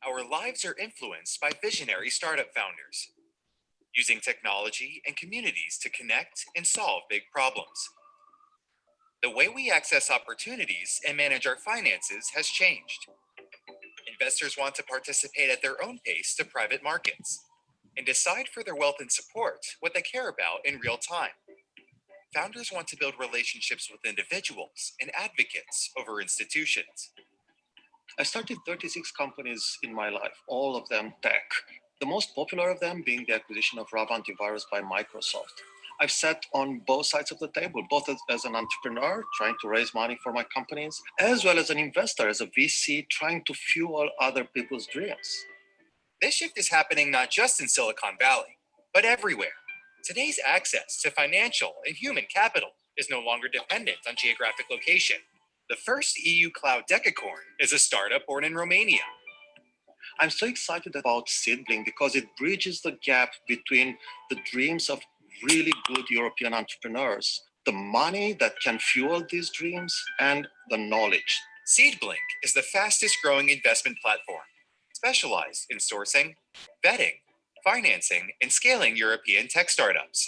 our lives are influenced by visionary startup founders, using technology and communities to connect and solve big problems. The way we access opportunities and manage our finances has changed. Investors want to participate at their own pace to private markets and decide for their wealth and support what they care about in real time. Founders want to build relationships with individuals and advocates over institutions. I started 36 companies in my life, all of them tech. The most popular of them being the acquisition of RAV Antivirus by Microsoft. I've sat on both sides of the table, both as an entrepreneur trying to raise money for my companies, as well as an investor, as a VC trying to fuel other people's dreams. This shift is happening not just in Silicon Valley, but everywhere. Today's access to financial and human capital is no longer dependent on geographic location. The first EU cloud decacorn is a startup born in Romania. I'm so excited about SeedBlink because it bridges the gap between the dreams of really good European entrepreneurs, the money that can fuel these dreams, and the knowledge. SeedBlink is the fastest growing investment platform, specialized in sourcing, vetting, financing, and scaling European tech startups.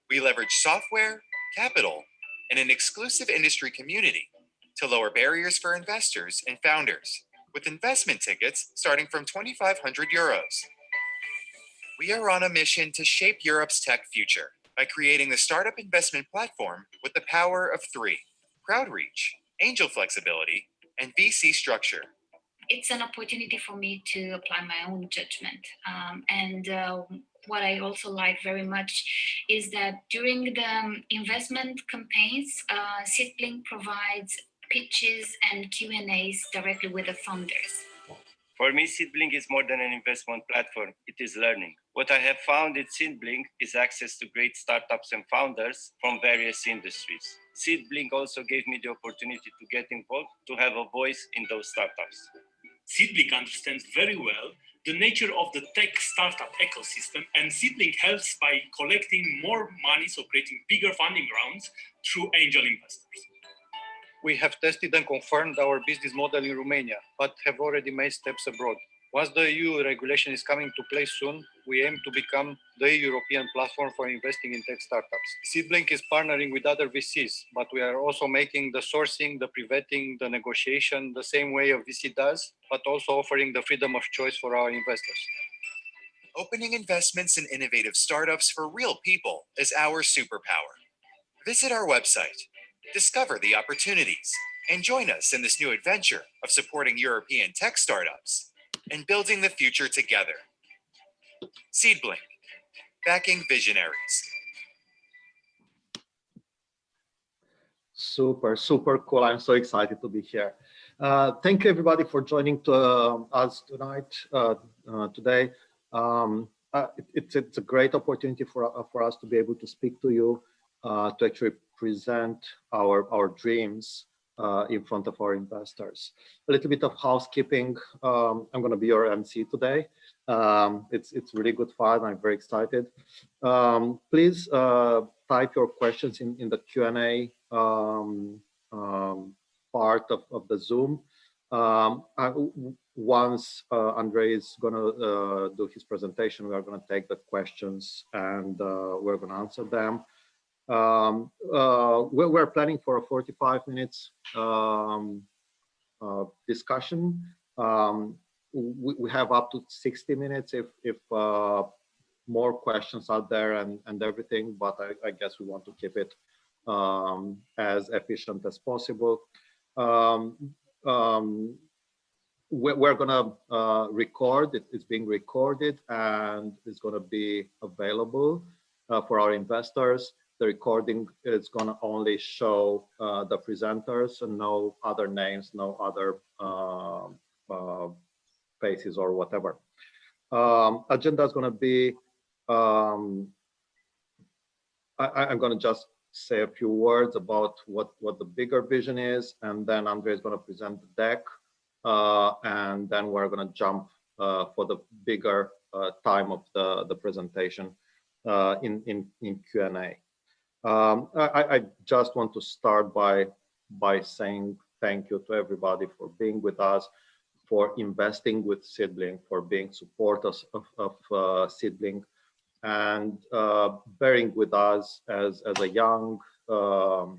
We leverage software, capital, and an exclusive industry community to lower barriers for investors and founders, with investment tickets starting from 2,500 euros. We are on a mission to shape Europe's tech future by creating the startup investment platform with the power of three: crowd reach, angel flexibility, and VC structure. It's an opportunity for me to apply my own judgment. What I also like very much is that during the investment campaigns, SeedBlink provides pitches and Q&As directly with the founders. For me, SeedBlink is more than an investment platform. It is learning. What I have found at SeedBlink is access to great startups and founders from various industries. SeedBlink also gave me the opportunity to get involved, to have a voice in those startups. SeedBlink understands very well the nature of the tech startup ecosystem, and SeedBlink helps by collecting more money, so creating bigger funding rounds through angel investors. We have tested and confirmed our business model in Romania, but have already made steps abroad. Once the EU regulation is coming to place soon, we aim to become the European platform for investing in tech startups. SeedBlink is partnering with other VCs, but we are also making the sourcing, the pre-vetting, the negotiation the same way a VC does, but also offering the freedom of choice for our investors. Opening investments in innovative startups for real people is our superpower. Visit our website, discover the opportunities, and join us in this new adventure of supporting European tech startups and building the future together. SeedBlink, backing visionaries. Super, super cool. I'm so excited to be here. Thank you everybody for joining us tonight, today. It's a great opportunity for us to be able to speak to you, to actually present our dreams in front of our investors. A little bit of housekeeping. I'm going to be your MC today. It's really good fun. I'm very excited. Please type your questions in the Q&A part of the Zoom. Once Andrei is going to do his presentation, we are going to take the questions and we're going to answer them. We're planning for a 45 minutes discussion. We have up to 60 minutes if more questions out there and everything, but I guess we want to keep it as efficient as possible. We're gonna record it. It's being recorded and it's gonna be available for our investors. The recording is gonna only show the presenters and no other names, no other faces or whatever. Agenda is gonna be, I'm gonna just say a few words about what the bigger vision is, and then Andrei is gonna present the deck, and then we're gonna jump for the bigger time of the presentation in Q&A. I just want to start by saying thank you to everybody for being with us, for investing with SeedBlink, for being supporters of SeedBlink, and bearing with us as a young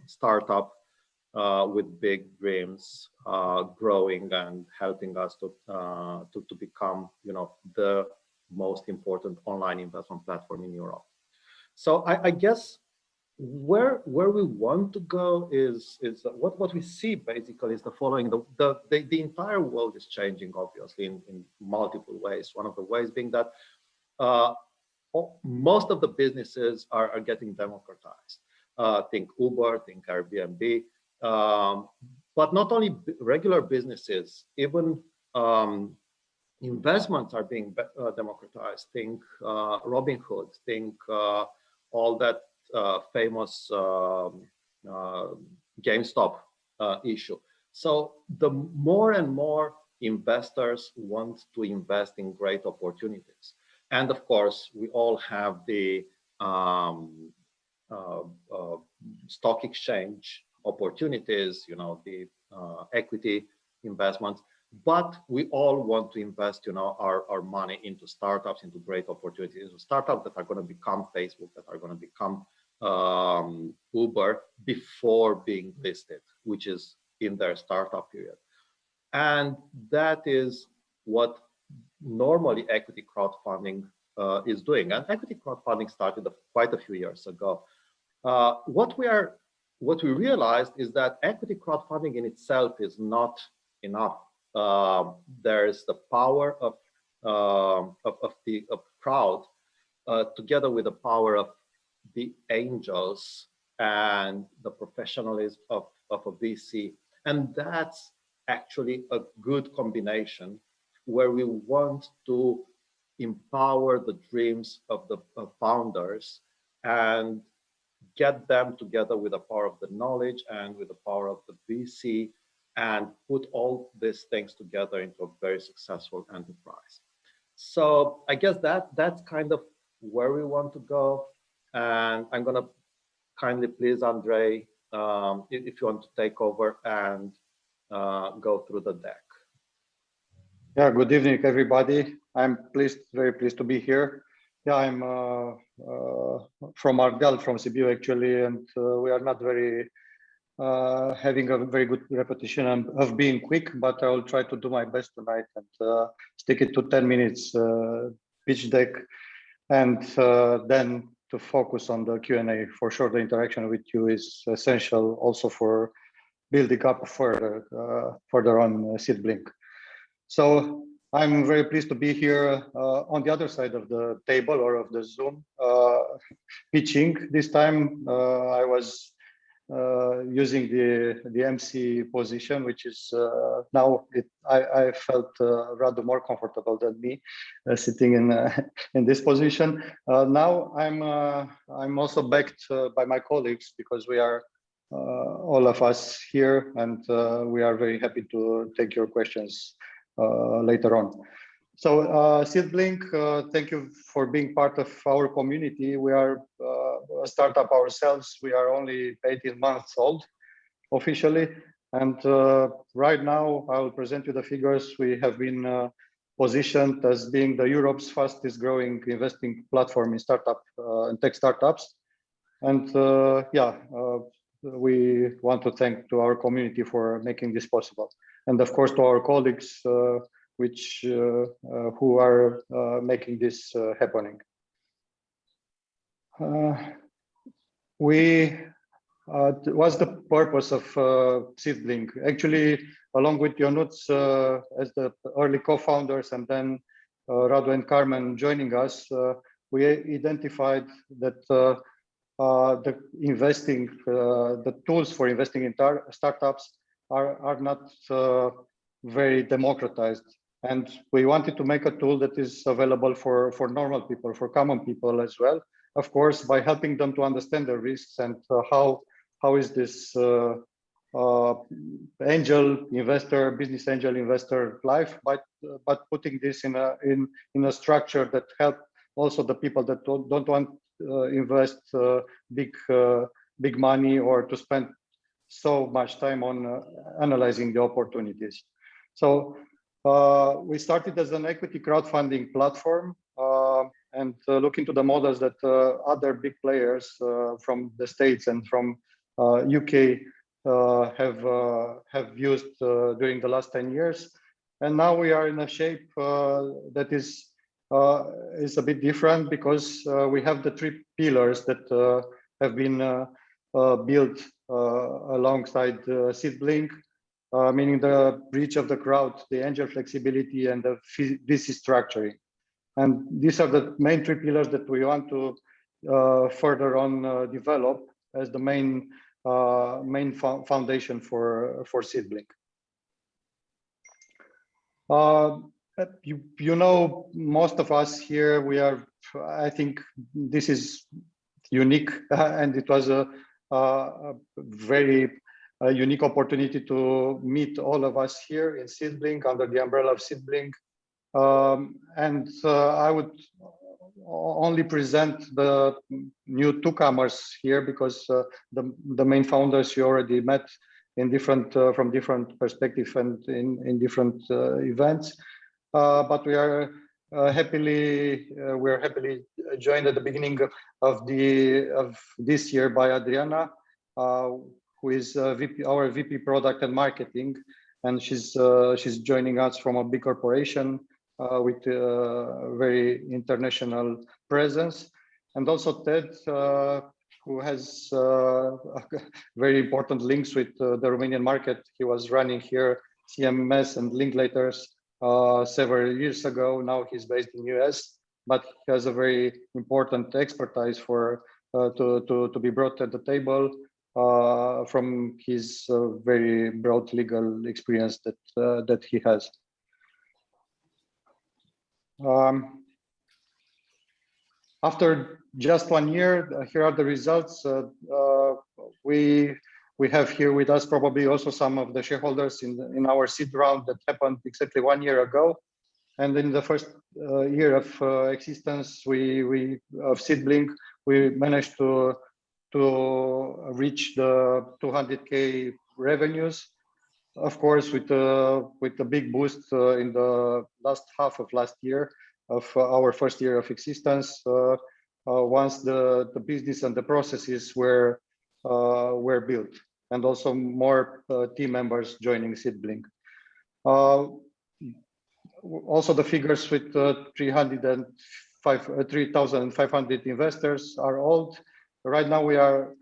startup with big dreams, growing and helping us to become, the most important online investment platform in Europe. So I guess where we want to go is what we see basically is the following. The entire world is changing, obviously, in multiple ways. One of the ways being that most of the businesses are getting democratized. Think Uber, think Airbnb, but not only regular businesses, even investments are being democratized. Think Robinhood, think all that famous GameStop issue. So the more and more investors want to invest in great opportunities. And of course, we all have the stock exchange opportunities, the equity investments, but we all want to invest, our money into startups, into great opportunities, startups that are going to become Facebook, that are going to become Uber before being listed, which is in their startup period. And that is what normally equity crowdfunding is doing. And equity crowdfunding started quite a few years ago. What we realized is that equity crowdfunding in itself is not enough. There's the power of the crowd together with the power of the angels and the professionalism of a VC. And that's actually a good combination where we want to empower the dreams of the founders and get them together with the power of the knowledge and with the power of the VC and put all these things together into a very successful enterprise. So I guess that's kind of where we want to go. And I'm going to kindly please Andrei, if you want to take over and go through the deck. Yeah, good evening, everybody. I'm very pleased to be here. Yeah, I'm from Ardeal, from Sibiu, actually, and we are not very having a very good reputation of being quick, but I will try to do my best tonight and stick it to 10 minutes pitch deck, and then to focus on the Q&A. For sure, the interaction with you is essential also for building up further on SeedBlink. So I'm very pleased to be here on the other side of the table or of the Zoom pitching. This time I was using the MC position, which is now I felt rather more comfortable than me sitting in this position. Now I'm also backed by my colleagues because we are all of us here, and we are very happy to take your questions later on. So SeedBlink, thank you for being part of our community. We are a startup ourselves. We are only 18 months old officially. And right now I will present you the figures. We have been positioned as being Europe's fastest growing investing platform in startup and tech startups. And we want to thank to our community for making this possible. And of course to our colleagues who are making this happening. What's the purpose of SeedBlink? Actually, along with Ionuț as the early co-founders, and then Radu and Carmen joining us, we identified that the tools for investing in startups are not very democratized. And we wanted to make a tool that is available for normal people, for common people as well. Of course, by helping them to understand the risks and how is this business angel investor life, but putting this in a structure that help also the people that don't want to invest big money or to spend so much time on analyzing the opportunities. So We started as an equity crowdfunding platform and look into the models that other big players from the States and from UK have used during the last 10 years. And now we are in a shape that is a bit different because we have the three pillars that have been built alongside SeedBlink, meaning the reach of the crowd, the angel flexibility, and the VC structuring. And these are the main three pillars that we want to further on develop as the main foundation for SeedBlink. You know, most of us here, we are, I think this is unique, and it was a very unique opportunity to meet all of us here in SeedBlink under the umbrella of SeedBlink. And I would only present the new newcomers here because the main founders you already met in different from different perspectives and in different events. But we are happily joined at the beginning of this year by Adriana, who is our VP Product and Marketing, and she's joining us from a big corporation with very international presence, and also Ted, who has very important links with the Romanian market. He was running here CMS and Linklaters several years ago. Now he's based in US, but he has a very important expertise for to be brought at the table from his very broad legal experience that he has. After just 1 year, here are the results. We have here with us probably also some of the shareholders in our seed round that happened exactly 1 year ago. And in the first year of existence of SeedBlink, we managed to reach the 200K revenues. Of course, with the big boost in the last half of last year of our first year of existence, once the business and the processes were built, and also more team members joining SeedBlink. Also, the figures with 3,500 investors are old. Right now, we are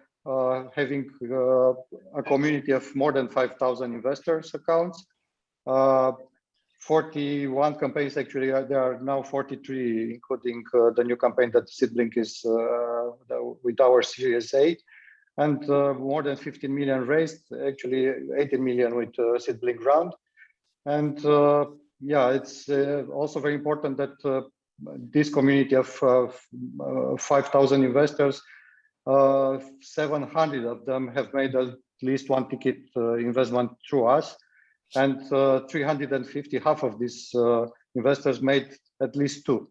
having a community of more than 5,000 investors accounts. 41 campaigns, actually, there are now 43, including the new campaign that SeedBlink is with our Series A, and more than 15 million raised, actually 18 million with SeedBlink round. And yeah, it's also very important that this community of 5,000 investors, 700 of them have made at least one ticket investment through us, and 350, half of these investors made at least two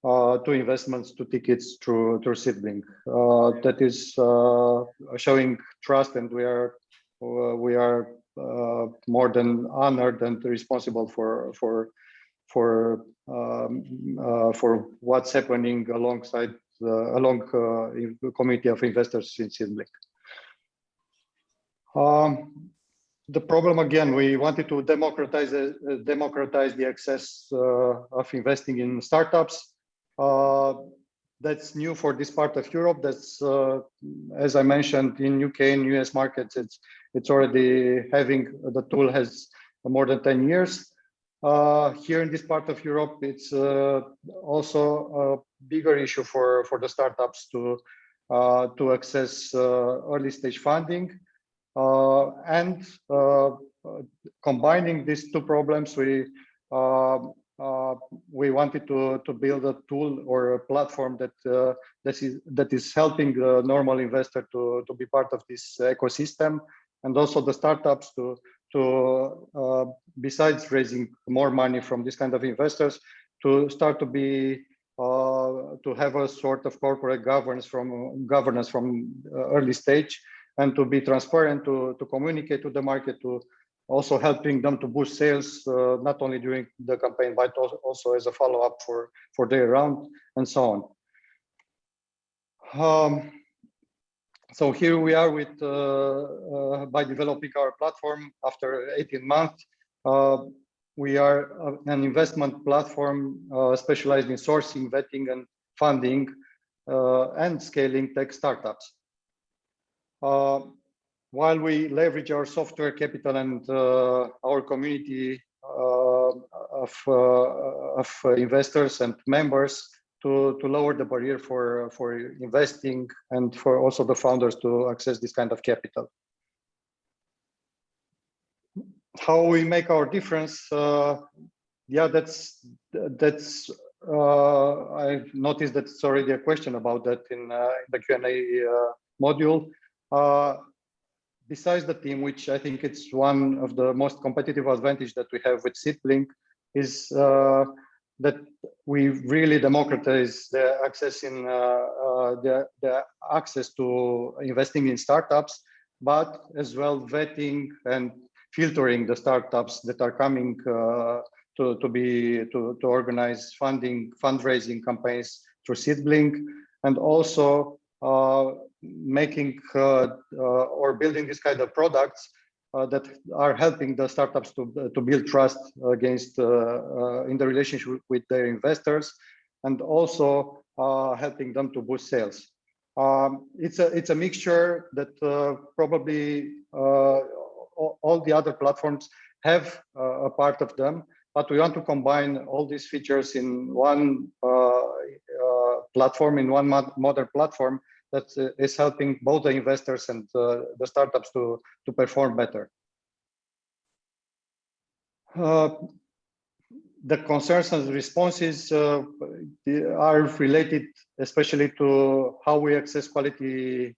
investments, two tickets through SeedBlink. That is showing trust, and we are more than honored and responsible for what's happening alongside the community of investors in SeedBlink. The problem, again, we wanted to democratize the access of investing in startups. That's new for this part of Europe. That's, as I mentioned, in UK and US markets, it's already having, the tool has more than 10 years. Here in this part of Europe, it's also a bigger issue for the startups to access early stage funding. And combining these two problems, we wanted to build a tool or a platform that is helping the normal investor to be part of this ecosystem, and also the startups to besides raising more money from this kind of investors, to start to be to have a sort of corporate governance from early stage, and to be transparent, to communicate to the market, to also helping them to boost sales, not only during the campaign, but also as a follow-up for their round and so on. So here we are with by developing our platform after 18 months. We are an investment platform specialized in sourcing, vetting, and funding and scaling tech startups. While we leverage our software capital and our community of investors and members to lower the barrier for investing and for also the founders to access this kind of capital. How we make our difference? Yeah, that's I've noticed that it's already a question about that in the Q&A module. Besides the team, which I think it's one of the most competitive advantage that we have with SeedBlink, is that we really democratize the access in the access to investing in startups, but as well vetting and filtering the startups that are coming to organize fundraising campaigns through SeedBlink, and also making or building this kind of products that are helping the startups to build trust against in the relationship with their investors, and also helping them to boost sales. It's a mixture that probably all the other platforms have a part of them, but we want to combine all these features in one platform, in one modern platform that is helping both the investors and the startups to perform better. The concerns and responses are related especially to how we access quality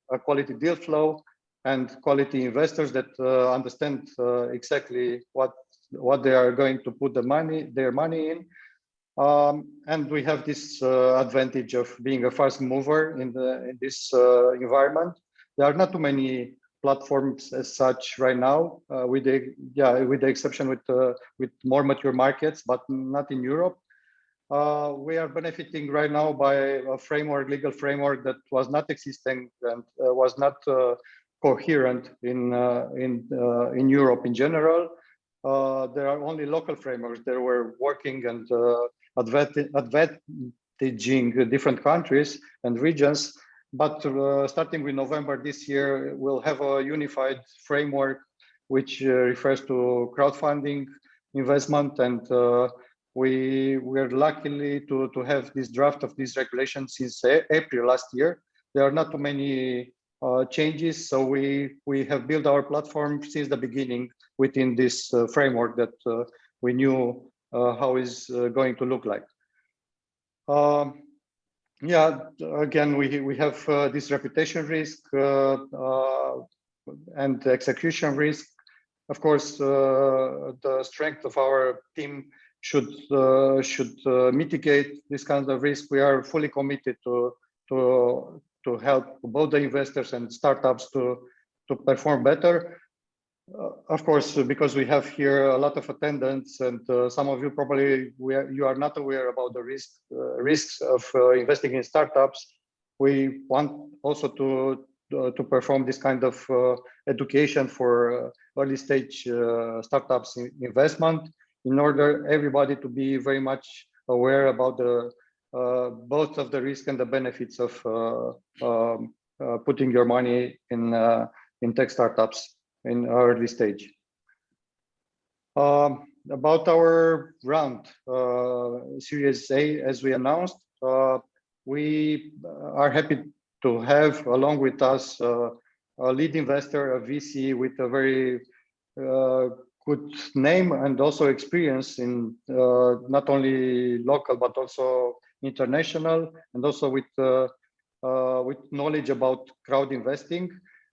deal flow and quality investors that understand exactly what they are going to put their money in. And we have this advantage of being a fast mover in this environment. There are not too many platforms as such right now, with the exception with more mature markets, but not in Europe. We are benefiting right now by a legal framework that was not existing and was not coherent in Europe in general. There are only local frameworks that were working and advantaging different countries and regions. But starting with November this year, we'll have a unified framework which refers to crowdfunding investment, and we're lucky to have this draft of this regulation since April last year. There are not too many changes, so we have built our platform since the beginning within this framework that we knew how is going to look like. Yeah, again, we have this reputation risk and execution risk. Of course, the strength of our team should mitigate this kind of risk. We are fully committed to help both the investors and startups to perform better. Of course, because we have here a lot of attendants, and some of you probably you are not aware about the risks of investing in startups. We want also to perform this kind of education for early stage startups investment, in order everybody to be very much aware about the both of the risk and the benefits of putting your money in tech startups in early stage. About our round, Series A, as we announced, we are happy to have along with us a lead investor, a VC with a very good name and also experience in not only local but also international, and also with knowledge about crowd investing.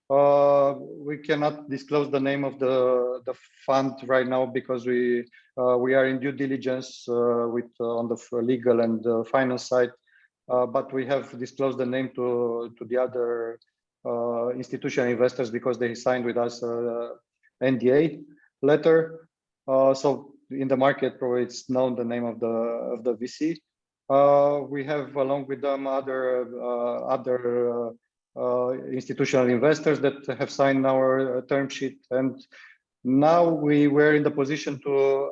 We cannot disclose the name of the fund right now because we are in due diligence on the legal and finance side, but we have disclosed the name to the other institutional investors because they signed with us NDA. letter. So in the market, probably it's known the name of the VC. We have along with them other institutional investors that have signed our term sheet, and now we were in the position to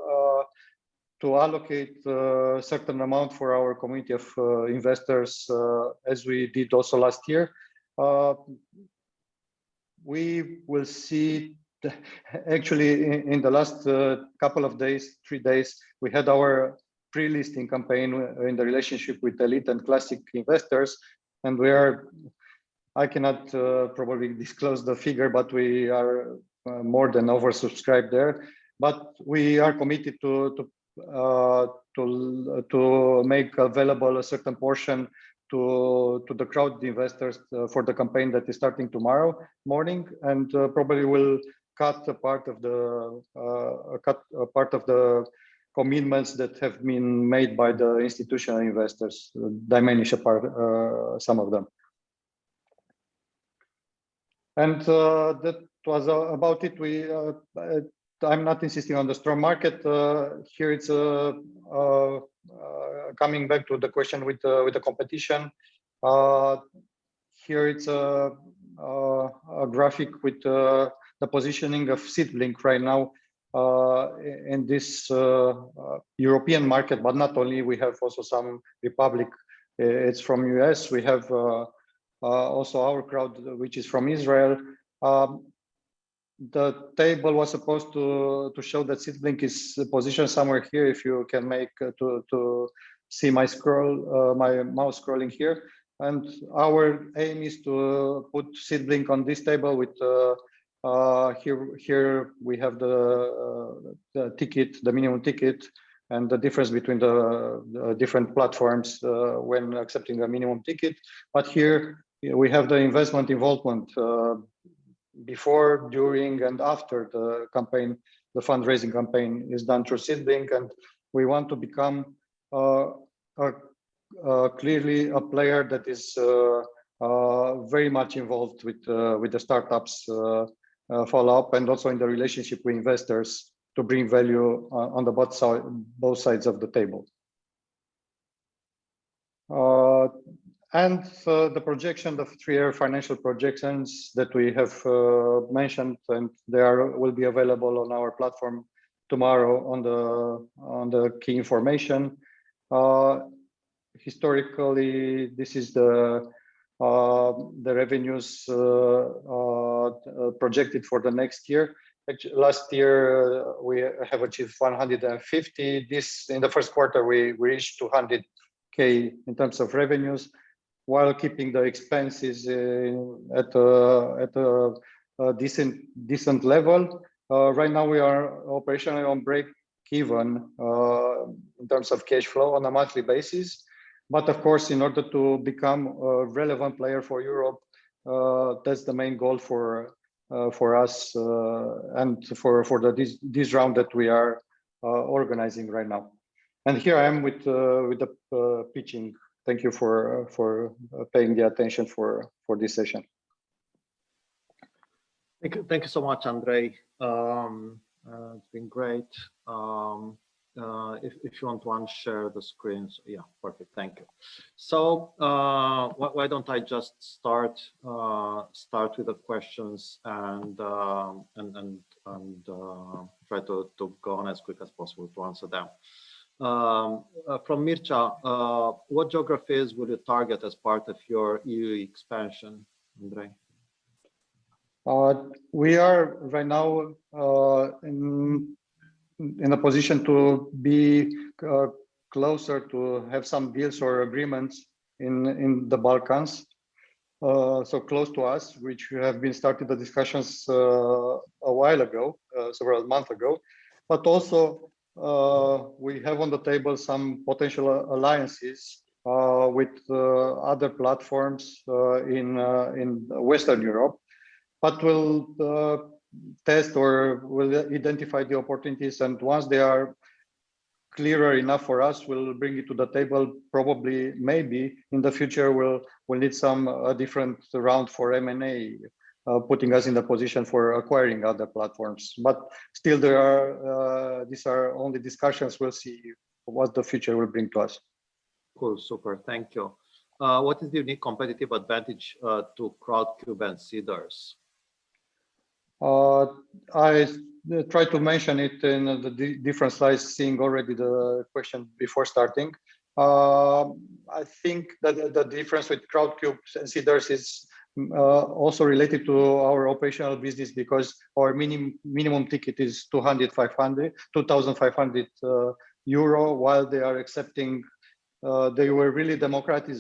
allocate a certain amount for our community of investors, as we did also last year. We will see, actually in the last couple of days, 3 days, we had our pre-listing campaign in the relationship with elite and classic investors, and I cannot probably disclose the figure, but we are more than oversubscribed there. But we are committed to make available a certain portion to the crowd investors for the campaign that is starting tomorrow morning, and probably will cut a part of the commitments that have been made by the institutional investors, diminish apart some of them. And that was about it. I'm not insisting on the strong market. Here it's coming back to the question with the competition. Here it's a graphic with the positioning of SeedBlink right now in this European market, but not only. We have also some Republic. It's from US. We have also our crowd, which is from Israel. The table was supposed to show that SeedBlink is positioned somewhere here. If you can make to see my mouse scrolling here, and our aim is to put SeedBlink on this table with here we have the ticket, the minimum ticket, and the difference between the different platforms when accepting a minimum ticket. But here we have the investment involvement before, during, and after the campaign. The fundraising campaign is done through SeedBlink, and we want to become clearly a player that is very much involved with the startups follow-up, and also in the relationship with investors to bring value on the both sides of the table. And the projection, the 3-year financial projections that we have mentioned, and they will be available on our platform tomorrow on the key information. Historically, this is the revenues projected for the next year. Actually, last year we have achieved 150. This in the first quarter we reached 200K in terms of revenues, while keeping the expenses at a decent level. Right now we are operationally on break even in terms of cash flow on a monthly basis. But of course, in order to become a relevant player for Europe, that's the main goal for us and for this round that we are organizing right now. And here I am with the pitching. Thank you for paying the attention for this session. Thank you so much, Andrei. It's been great. If you want to unshare the screens, yeah, perfect. Thank you. So why don't I just start with the questions and try to go on as quick as possible to answer them. From Mircea, what geographies will you target as part of your EU expansion, Andrei? We are right now in a position to be closer to have some deals or agreements in the Balkans, so close to us, which have been started the discussions a while ago, several months ago. But also we have on the table some potential alliances with other platforms in Western Europe, but we'll test or we'll identify the opportunities, and once they are clearer enough for us, we'll bring it to the table. Probably, maybe in the future, we'll need some different round for M&A putting us in the position for acquiring other platforms. But still, these are only discussions. We'll see what the future will bring to us. Cool, super, thank you. What is the unique competitive advantage to Crowdcube and Seeders? I tried to mention it in the different slides, seeing already the question before starting. I think that the difference with Crowdcube and Seeders is also related to our operational business, because our minimum ticket is 2,500 euro, while they are accepting. They were really democratizing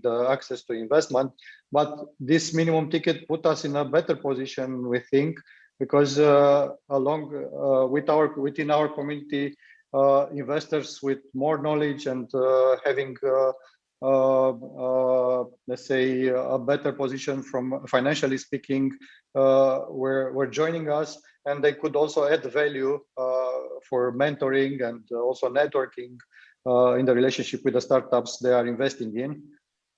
the access to investment, but this minimum ticket put us in a better position, we think, because within our community, investors with more knowledge and having let's say a better position from financially speaking, were joining us, and they could also add value for mentoring and also networking in the relationship with the startups they are investing in.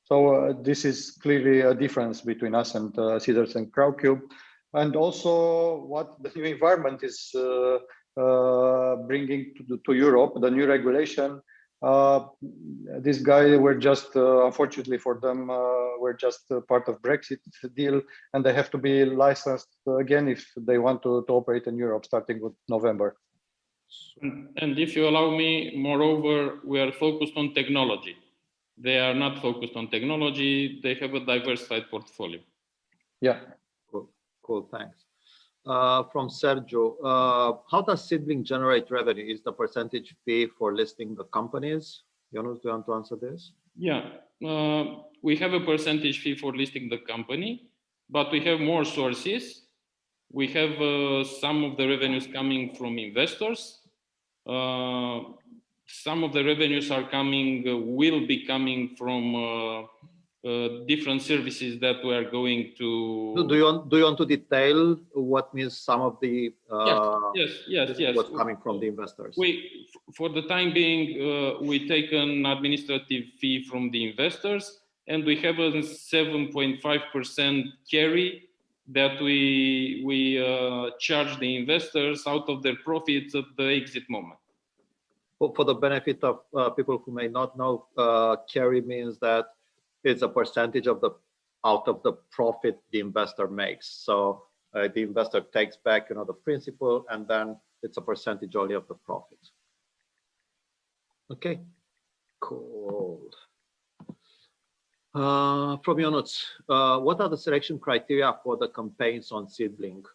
So this is clearly a difference between us and Seeders and Crowdcube. And also what the new environment is bringing to Europe, the new regulation. This guy were just, unfortunately for them, were just part of Brexit deal, and they have to be licensed again if they want to operate in Europe starting with November. And if you allow me, moreover, we are focused on technology. They are not focused on technology. They have a diversified portfolio. Yeah. Cool, thanks. From Sergio, how does SeedBlink generate revenue? Is the percentage fee for listing the companies? Ionuț, do you want to answer this? Yeah, we have a percentage fee for listing the company, but we have more sources. We have some of the revenues coming from investors. Some of the revenues are will be coming from different services that we are going to. Do you want to detail what means some of the yes. what's coming from the investors? For the time being, we take an administrative fee from the investors, and we have a 7.5% carry that we charge the investors out of their profits at the exit moment. For the benefit of people who may not know, carry means that it's a percentage of out of the profit the investor makes. So the investor takes back, the principal, and then it's a percentage only of the profit. Okay, cool. From Ionuț, what are the selection criteria for the campaigns on SeedBlink?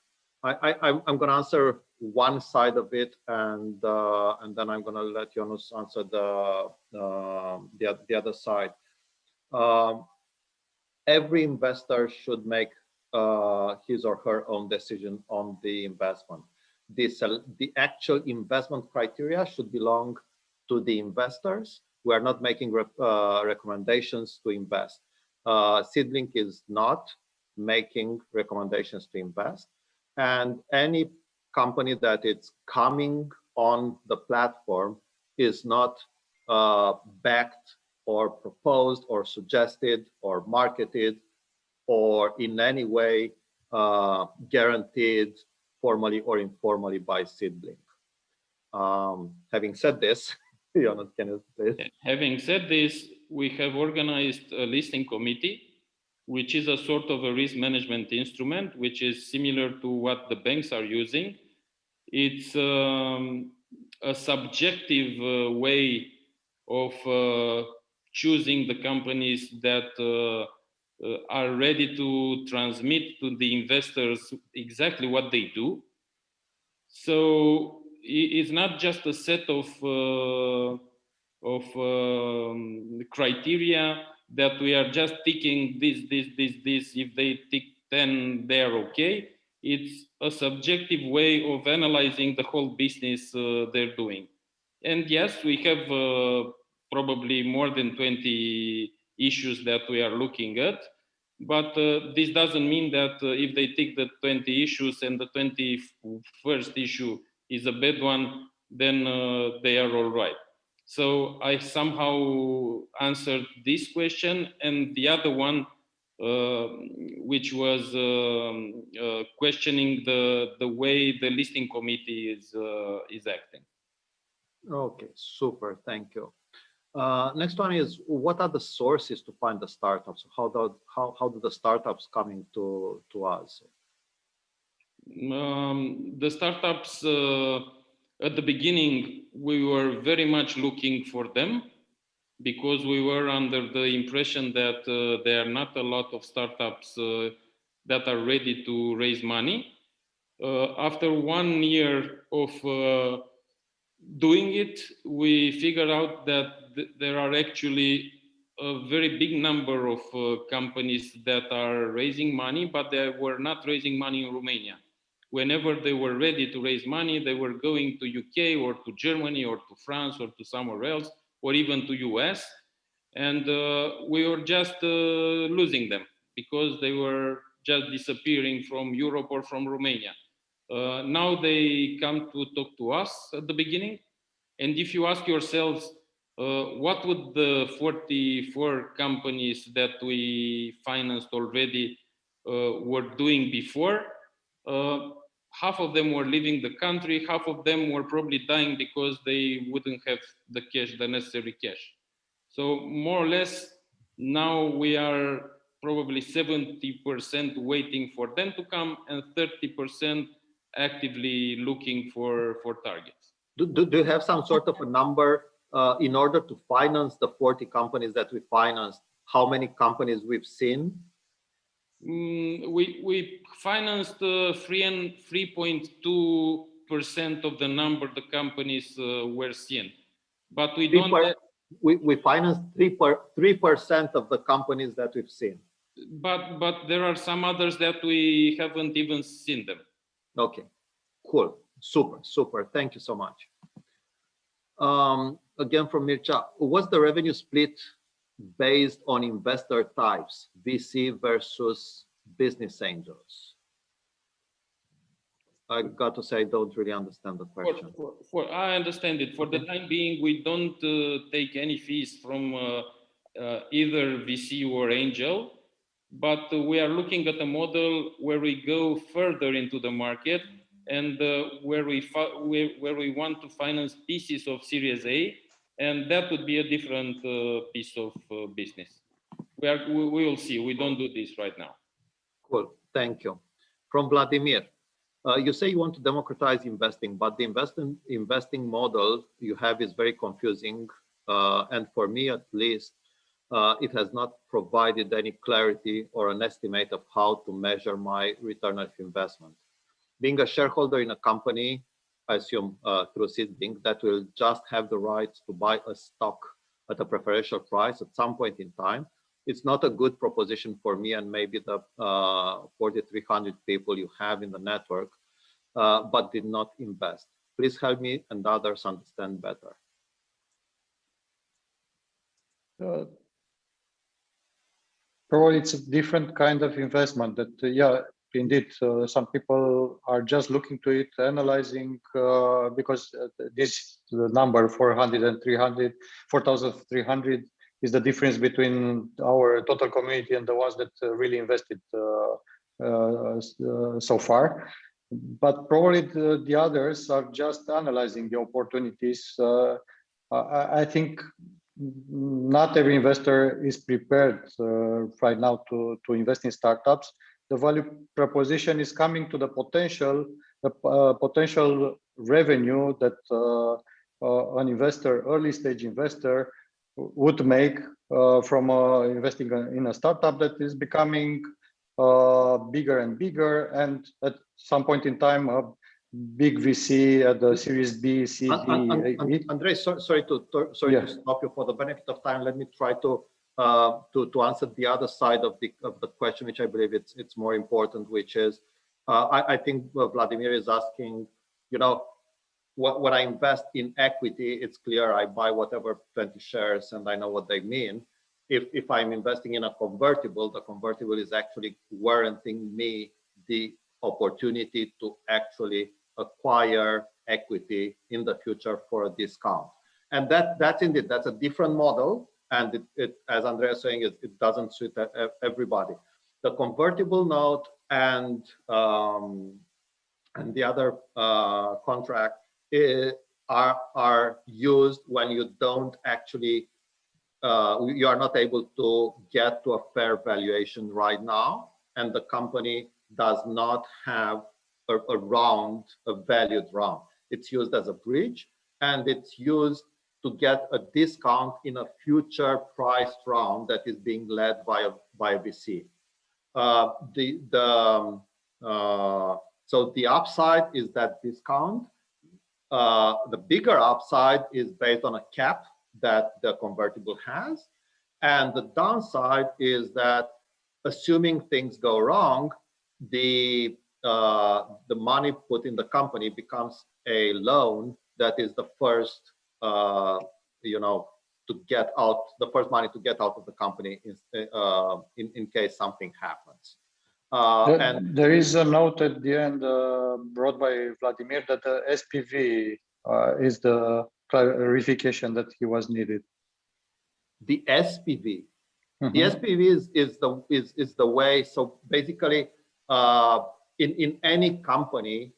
I'm going to answer one side of it, and then I'm going to let Ionuț answer the other side. Every investor should make his or her own decision on the investment. The actual investment criteria should belong to the investors. We are not making recommendations to invest. SeedBlink is not making recommendations to invest, and any company that is coming on the platform is not backed or proposed or suggested or marketed or in any way guaranteed formally or informally by SeedBlink. Having said this, Ionuț, can you please? Having said this, we have organized a listing committee, which is a sort of a risk management instrument, which is similar to what the banks are using. It's a subjective way of choosing the companies that are ready to transmit to the investors exactly what they do. So it's not just a set of criteria that we are just ticking this. If they tick 10, they're okay. It's a subjective way of analyzing the whole business they're doing. And yes, we have probably more than 20 issues that we are looking at, but this doesn't mean that if they tick the 20 issues and the 21st issue is a bad one, then they are all right. So I somehow answered this question, and the other one which was questioning the way the listing committee is acting. Okay, super, thank you. Next one is, what are the sources to find the startups? How do the startups coming to us? The startups, at the beginning, we were very much looking for them because we were under the impression that there are not a lot of startups that are ready to raise money. After 1 year of doing it, we figured out that there are actually a very big number of companies that are raising money, but they were not raising money in Romania. Whenever they were ready to raise money, they were going to UK or to Germany or to France or to somewhere else, or even to US. And we were just losing them because they were just disappearing from Europe or from Romania. Now they come to talk to us at the beginning. And if you ask yourselves, what would the 44 companies that we financed already were doing before? Half of them were leaving the country, half of them were probably dying because they wouldn't have the cash, the necessary cash. So more or less, now we are probably 70% waiting for them to come and 30% actively looking for targets. Do you have some sort of a number in order to finance the 40 companies that we financed? How many companies we've seen? We financed 3.2% of the number the companies were seen, but we don't. We financed 3% of the companies that we've seen. But there are some others that we haven't even seen them. Okay, cool, super. Thank you so much. Again from Mircea, what's the revenue split based on investor types, VC versus business angels? I got to say, I don't really understand the question. I understand it. For the time being, we don't take any fees from either VC or angel, but we are looking at a model where we go further into the market and where we want to finance pieces of Series A, and that would be a different piece of business. We will see. We don't do this right now. Cool, thank you. From Vladimir, you say you want to democratize investing, but the investing model you have is very confusing, and for me at least, it has not provided any clarity or an estimate of how to measure my return of investment. Being a shareholder in a company, I assume through SeedBlink, that will just have the rights to buy a stock at a preferential price at some point in time, it's not a good proposition for me and maybe the 4,300 people you have in the network, but did not invest. Please help me and others understand better. Probably it's a different kind of investment that, yeah, indeed, some people are just looking to it, analyzing, because this the number 400 and 300, 4,300 is the difference between our total community and the ones that really invested so far. But probably the others are just analyzing the opportunities. I think not every investor is prepared right now to invest in startups. The value proposition is coming to the potential revenue that an investor, early stage investor, would make from investing in a startup that is becoming bigger and bigger, and at some point in time, a big VC at the Series B, C, D. Andrei, sorry to stop you. For the benefit of time, let me try to answer the other side of the question, which I believe it's more important, which is I think Vladimir is asking, you know, when I invest in equity, it's clear I buy whatever 20 shares and I know what they mean. If I'm investing in a convertible, the convertible is actually warranting me the opportunity to actually acquire equity in the future for a discount. And that's indeed, that's a different model. And it as Andrei is saying, it doesn't suit everybody. The convertible note and the other contract are used when you don't actually, you are not able to get to a fair valuation right now, and the company does not have a valued round. It's used as a bridge, and it's used to get a discount in a future priced round that is being led by a VC. So the upside is that discount. The bigger upside is based on a cap that the convertible has, and the downside is that, assuming things go wrong, the money put in the company becomes a loan that is the first, to get out, the first money to get out of the company in case something happens. And there is a note at the end brought by Vladimir that the SPV is the clarification that he was needed. The SPV. Mm-hmm. The SPV is the way. So basically, in any company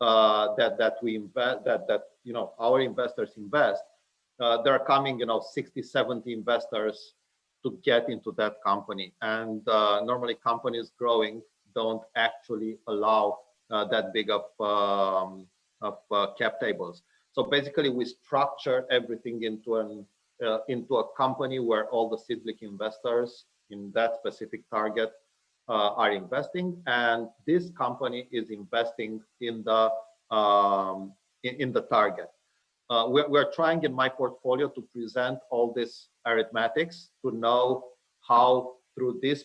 that we invest, that our investors invest, there are coming 60, 70 investors to get into that company, and normally companies growing don't actually allow that big of cap tables. So basically, we structure everything into a company where all the SeedBlink investors in that specific target are investing, and this company is investing in the target. We're trying in my portfolio to present all this arithmetics to know how through this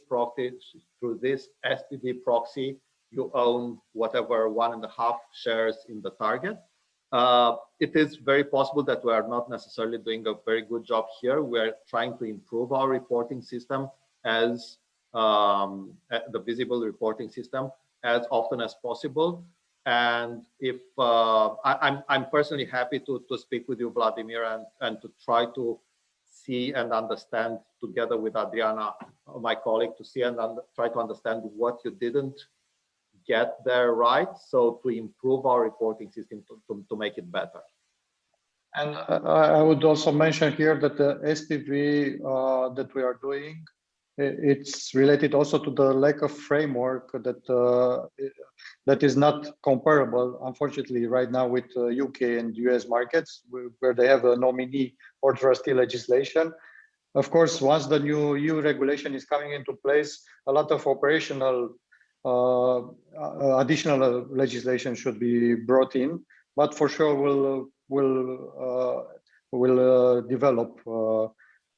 SPV proxy you own whatever 1.5 shares in the target. It is very possible that we are not necessarily doing a very good job here. We're trying to improve our reporting system as the visible reporting system as often as possible. And if I'm personally happy to speak with you, Vladimir, and to try to see and understand together with Adriana, my colleague, to see and try to understand what you didn't get there right, so to improve our reporting system to make it better. And I would also mention here that the SPV that we are doing, it's related also to the lack of framework that is not comparable, unfortunately, right now with UK and US markets, where they have a nominee or trustee legislation. Of course, once the new EU regulation is coming into place, a lot of operational additional legislation should be brought in, but for sure will develop.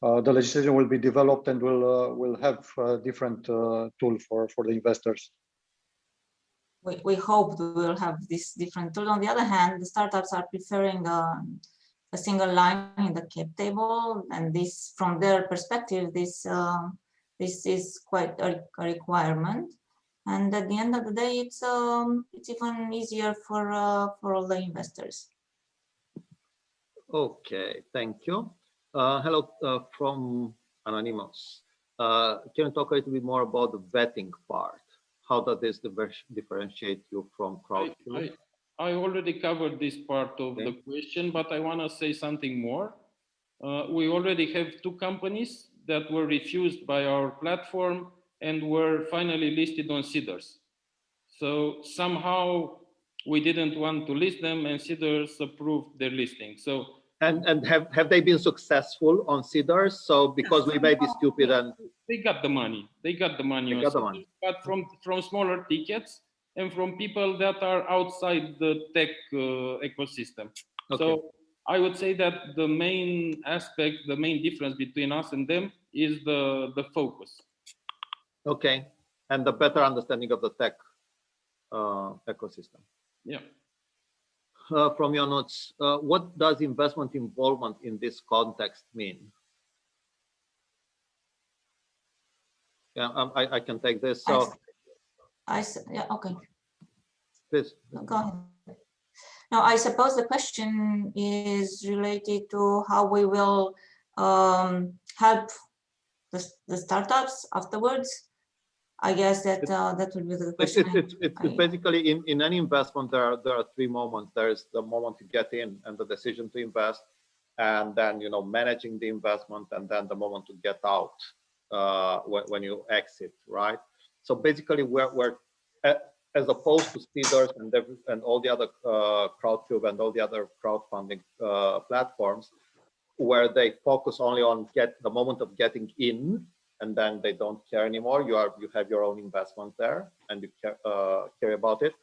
The legislation will be developed and will have a different tool for the investors. We hope we will have this different tool. On the other hand, the startups are preferring a single line in the cap table, and this, from their perspective, this is quite a requirement. And at the end of the day, it's even easier for all the investors. Okay, thank you. Hello from Anonymous. Can you talk a little bit more about the vetting part? How does this differentiate you from crowdfunding? I already covered this part of the question, but I want to say something more. We already have 2 companies that were refused by our platform and were finally listed on Seedrs. So somehow we didn't want to list them, and Seedrs approved their listing. So and have they been successful on Seedrs? So because we may be stupid and they got the money. They got the money. They got the money. But from smaller tickets and from people that are outside the tech ecosystem. Okay. So I would say that the main aspect, the main difference between us and them is the focus. Okay, and the better understanding of the tech ecosystem. Yeah. From Ionuț, what does investment involvement in this context mean? Yeah, I can take this. So, yeah, okay. Please. Go ahead. Now, I suppose the question is related to how we will help the startups afterwards. I guess that that would be the question. It's basically in any investment there are three moments. There's the moment to get in and the decision to invest, and then managing the investment, and then the moment to get out when you exit, right? So basically we're as opposed to seeders and all the other crowdcube and all the other crowdfunding platforms, where they focus only on the moment of getting in, and then they don't care anymore. You have your own investment there, and you care about it.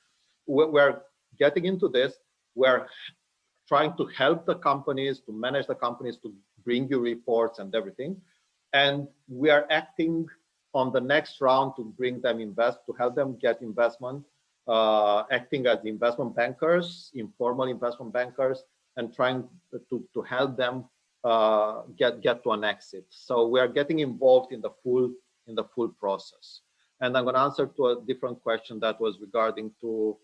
We're getting into this. We're trying to help the companies, to manage the companies, to bring you reports and everything. And we are acting on the next round to bring them to help them get investment, acting as investment bankers, informal investment bankers, and trying to help them get to an exit. So we are getting involved in the full process. And I'm going to answer to a different question that was regarding to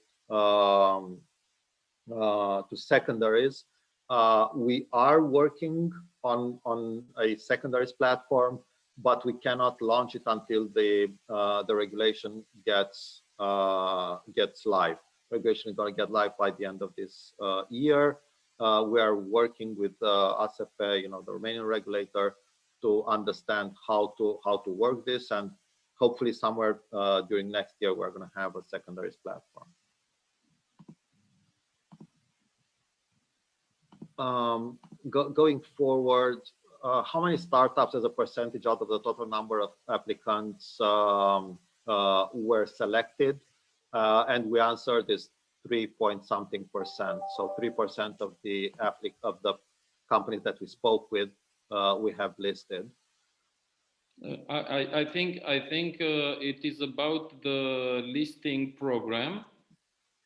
secondaries. We are working on a secondaries platform, but we cannot launch it until the regulation gets live. Regulation is going to get live by the end of this year. We are working with ASEP, the Romanian regulator, to understand how to work this, and hopefully somewhere during next year we're going to have a secondaries platform. Going forward, how many startups as a percentage out of the total number of applicants were selected? And we answered is 3-point-something%. So 3% of the companies that we spoke with, we have listed. I think it is about the listing program,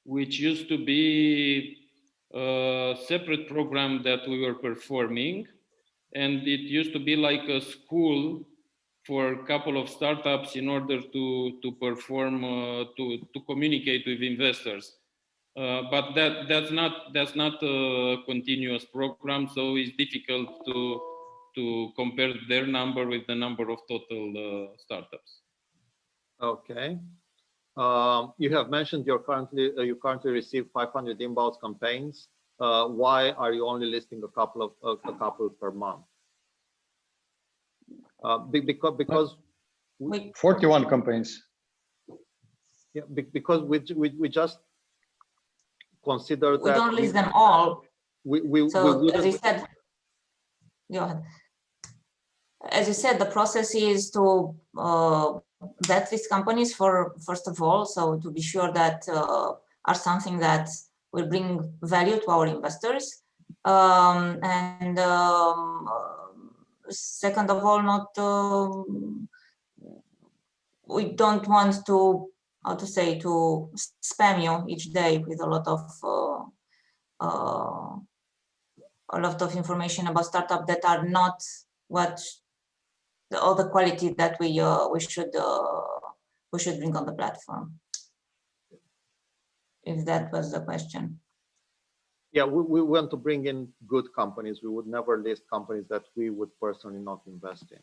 which used to be a separate program that we were performing, and it used to be like a school for a couple of startups in order to perform to communicate with investors. But that's not a continuous program, so it's difficult to compare their number with the number of total startups. Okay. You have mentioned you currently receive 500 inbound campaigns. Why are you only listing a couple per month? Because 41 campaigns. Yeah, because we just consider that we don't list them all. So as you said, go ahead. As you said, the process is to vet these companies first of all, so to be sure that are something that will bring value to our investors, and second of all, we don't want to to spam you each day with a lot of information about startup that are not all the quality that we should bring on the platform. If that was the question. Yeah, we want to bring in good companies. We would never list companies that we would personally not invest in.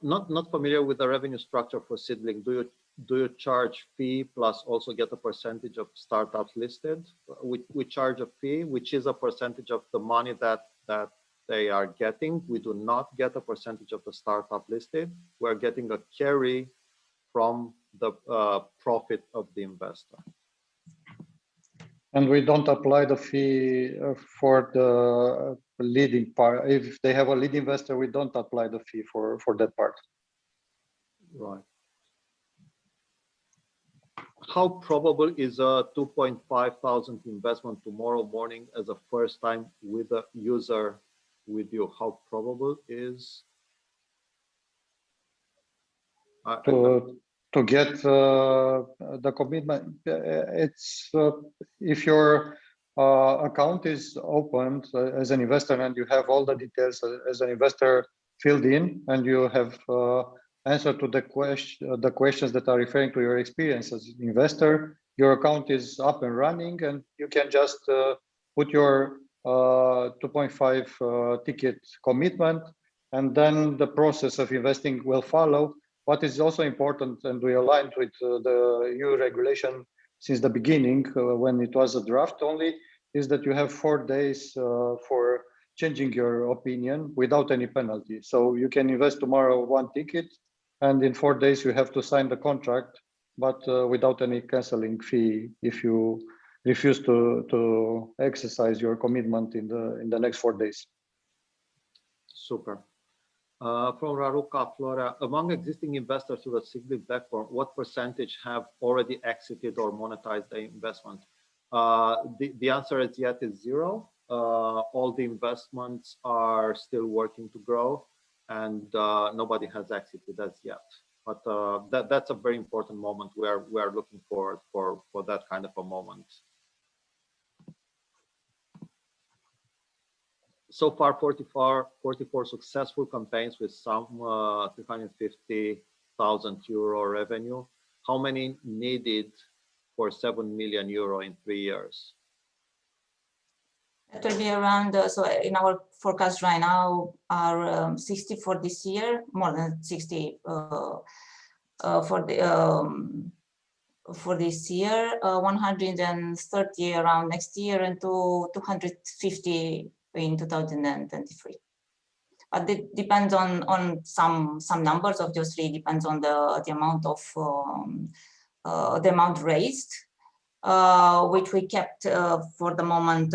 Not familiar with the revenue structure for SeedBlink. Do you charge fee plus also get a percentage of startups listed? We charge a fee, which is a percentage of the money that they are getting. We do not get a percentage of the startup listed. We're getting a carry from the profit of the investor. And we don't apply the fee for the leading part. If they have a lead investor, we don't apply the fee for that part. Right. How probable is a 2,500 investment tomorrow morning as a first time with a user with you? How probable is? To get the commitment, it's if your account is opened as an investor and you have all the details as an investor filled in, and you have answer to the questions that are referring to your experience as an investor, your account is up and running, and you can just put your 2.5 ticket commitment and then the process of investing will follow. What is also important, and we aligned with the EU regulation since the beginning, when it was a draft only, is that you have 4 days for changing your opinion without any penalty. So you can invest tomorrow 1 ticket, and in 4 days you have to sign the contract, but without any canceling fee if you refuse to exercise your commitment in the next 4 days. Super. From Raluca Flora, among existing investors to the SeedBlink platform, what percentage have already exited or monetized the investment? The answer is yet is 0. All the investments are still working to grow, and nobody has exited as yet. But that's a very important moment where we are looking forward for that kind of a moment. So far, 44 successful campaigns with some 350,000 euro revenue. How many needed for 7 million euro in 3 years? It will be around, so in our forecast right now are 60 for this year, more than 60 for this year, 130 around next year, and 250 in 2023. But it depends on some numbers. Obviously, depends on the amount of the amount raised, which we kept for the moment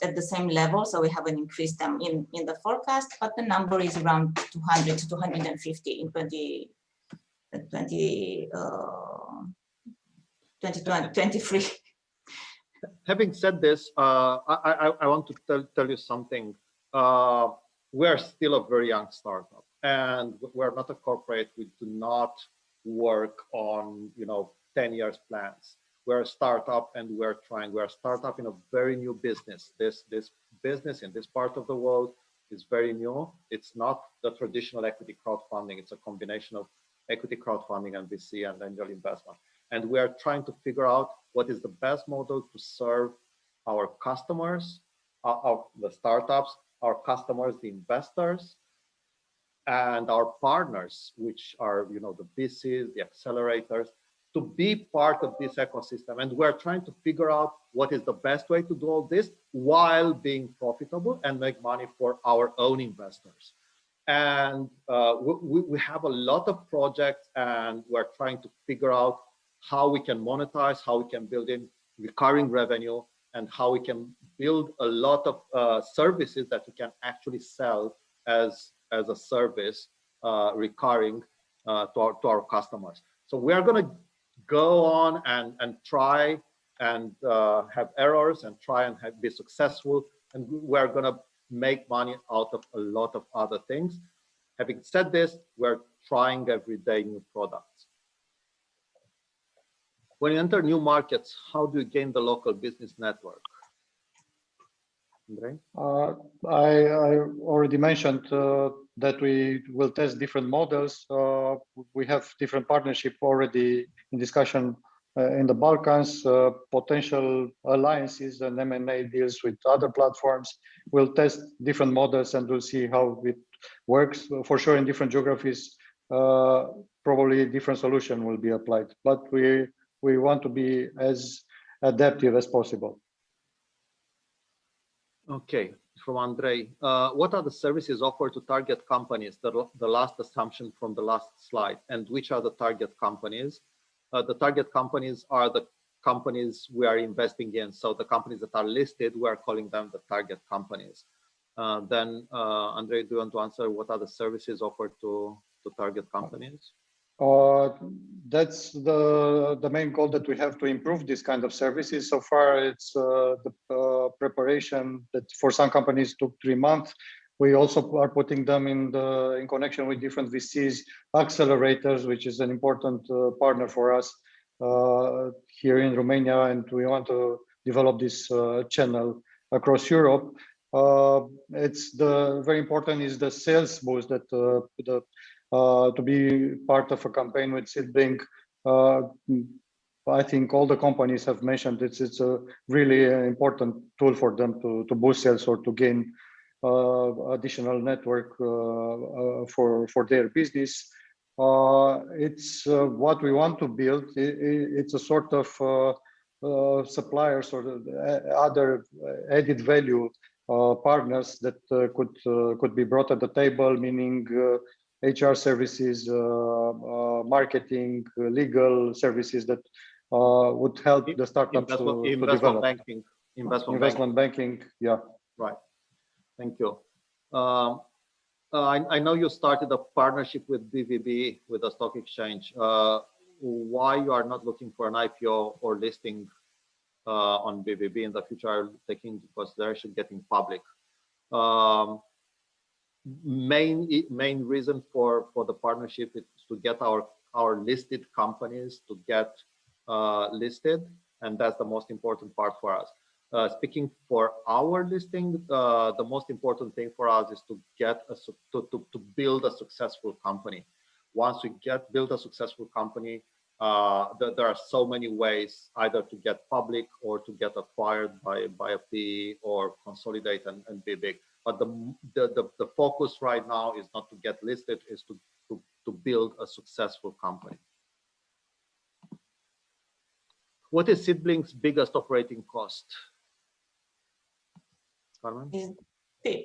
at the same level. So we haven't increased them in the forecast, but the number is around 200 to 250 in 2023. Having said this, I want to tell you something. We're still a very young startup, and we're not a corporate. We do not work on 10 years plans. We're a startup, and we're a startup in a very new business. This business in this part of the world is very new. It's not the traditional equity crowdfunding. It's a combination of equity crowdfunding and VC and angel investment. And we are trying to figure out what is the best model to serve our customers, the startups, our customers, the investors, and our partners, which are the VCs, the accelerators, to be part of this ecosystem. And we're trying to figure out what is the best way to do all this while being profitable and make money for our own investors. And we have a lot of projects, and we're trying to figure out how we can monetize, how we can build in recurring revenue, and how we can build a lot of services that we can actually sell as a service, recurring to our customers. So we are going to go on and try and have errors and try and be successful, and we're going to make money out of a lot of other things. Having said this, we're trying every day new products. When you enter new markets, how do you gain the local business network? Andrei? I already mentioned that we will test different models. We have different partnership already in discussion in the Balkans, potential alliances and M&A deals with other platforms. We'll test different models and we'll see how it works. For sure, in different geographies, probably a different solution will be applied, but we want to be as adaptive as possible. Okay, from Andrei, what are the services offered to target companies? The last assumption from the last slide, and which are the target companies? The target companies are the companies we are investing in. So the companies that are listed, we are calling them the target companies. Then, Andrei, do you want to answer what are the services offered to target companies? That's the main goal, that we have to improve this kind of services. So far, it's the preparation that for some companies took 3 months. We also are putting them in connection with different VCs, accelerators, which is an important partner for us here in Romania, and we want to develop this channel across Europe. It's very important is the sales boost that to be part of a campaign with SeedBlink. I think all the companies have mentioned it's a really important tool for them to boost sales or to gain additional network for their business. It's what we want to build. It's a sort of suppliers or other added value partners that could be brought at the table, meaning HR services, marketing, legal services that would help the startups to develop. Investment banking, yeah. Right. Thank you. I know you started a partnership with BVB, with the stock exchange. Why you are not looking for an IPO or listing on BVB in the future? Are taking because they're actually getting public. Main reason for the partnership is to get our listed companies to get listed, and that's the most important part for us. Speaking for our listing, the most important thing for us is to get to build a successful company. Once we build a successful company, there are so many ways either to get public or to get acquired by a PE or consolidate and be big. But the focus right now is not to get listed, is to build a successful company. What is SeedBlink's biggest operating cost? Carmen?